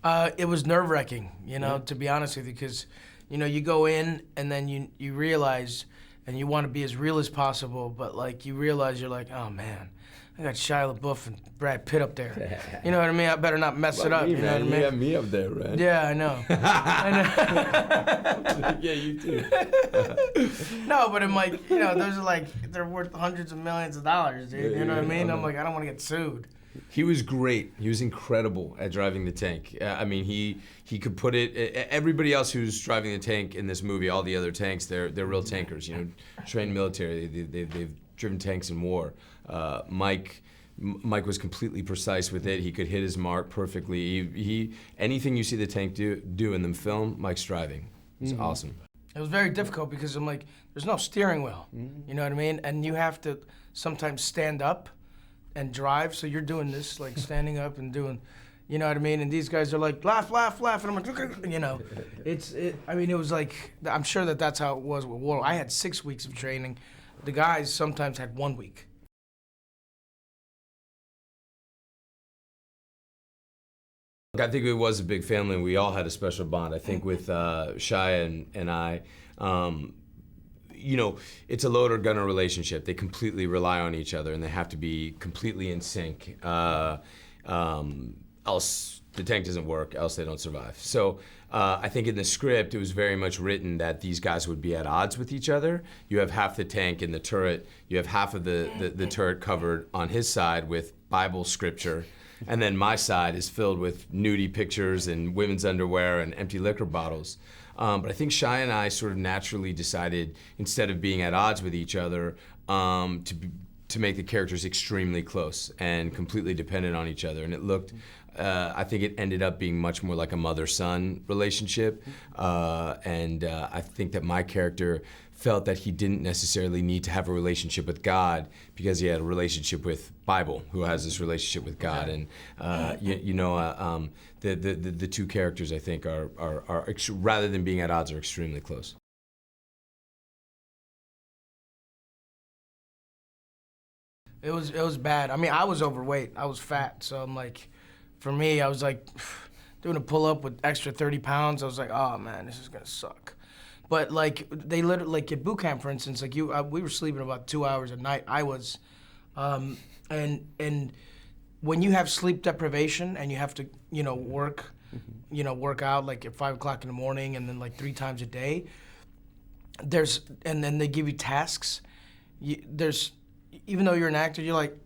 It was nerve-wracking, to be honest with you, because, you go in and then you realize, and you want to be as real as possible, but like you realize you're like, oh man, I got Shia LaBeouf and Brad Pitt up there. You know what I mean? I better not mess it up. Me, you know man. what I mean? You got me up there, right? Yeah, I know. I know. Yeah, you too. No, but I'm like, those are like, they're worth hundreds of millions of dollars, dude. You know what I mean? I'm like, I don't want to get sued. He was great. He was incredible at driving the tank. I mean, he could put it. Everybody else who's driving the tank in this movie, all the other tanks, they're real tankers. Trained military. They've driven tanks in war. Mike was completely precise with it. He could hit his mark perfectly. Anything you see the tank do in the film, Mike's driving. It's awesome. It was very difficult because I'm like, there's no steering wheel. You know what I mean? And you have to sometimes stand up and drive, so you're doing this, like standing up and doing, you know what I mean? And these guys are like, laugh, laugh, laugh, and I'm like, I mean, it was like, I'm sure that's how it was with war. I had 6 weeks of training. The guys sometimes had 1 week. I think it was a big family, and we all had a special bond. I think with Shia and I, it's a loader gunner relationship. They completely rely on each other, and they have to be completely in sync. Else the tank doesn't work, else they don't survive. So I think in the script, it was very much written that these guys would be at odds with each other. You have half the tank in the turret. You have half of the turret covered on his side with Bible scripture. And then my side is filled with nudie pictures and women's underwear and empty liquor bottles. But I think Shia and I sort of naturally decided, instead of being at odds with each other, to make the characters extremely close and completely dependent on each other. And it looked, I think it ended up being much more like a mother-son relationship. And I think that my character felt that he didn't necessarily need to have a relationship with God because he had a relationship with Bible, who has this relationship with God. And the two characters, I think, are rather than being at odds, are extremely close. It was bad. I mean, I was overweight. I was fat, so I'm like, for me, I was like doing a pull-up with extra 30 pounds. I was like, oh man, this is gonna suck. But like, they literally, like at boot camp, for instance, like we were sleeping about 2 hours a night. I was, and when you have sleep deprivation and you have to, work, work out like at 5 o'clock in the morning and then like 3 times a day, and then they give you tasks. Even though you're an actor, you're like,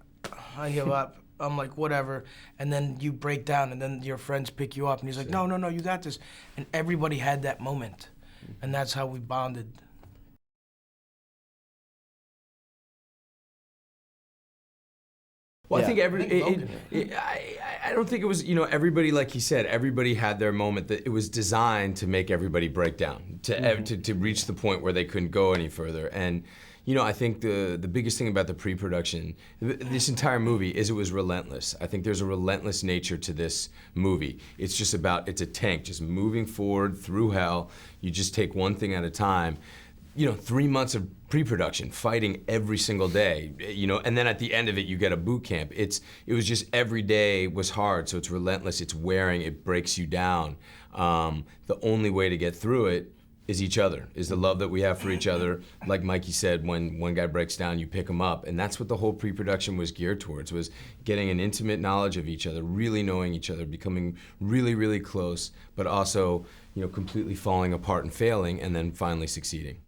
I give up. I'm like, whatever. And then you break down, and then your friends pick you up, and he's like, no, you got this. And everybody had that moment. And that's how we bonded. Well, yeah. I don't think it was, everybody, like he said, everybody had their moment. That it was designed to make everybody break down, to reach the point where they couldn't go any further. And, I think the biggest thing about the pre-production, this entire movie, is it was relentless. I think there's a relentless nature to this movie. It's just it's a tank, just moving forward through hell. You just take one thing at a time. 3 months of pre-production, fighting every single day, and then at the end of it, you get a boot camp. It was just every day was hard, so it's relentless, it's wearing, it breaks you down. The only way to get through it is each other, is the love that we have for each other. Like Mikey said, when one guy breaks down, you pick him up, and that's what the whole pre-production was geared towards, was getting an intimate knowledge of each other, really knowing each other, becoming really, really close, but also, completely falling apart and failing, and then finally succeeding.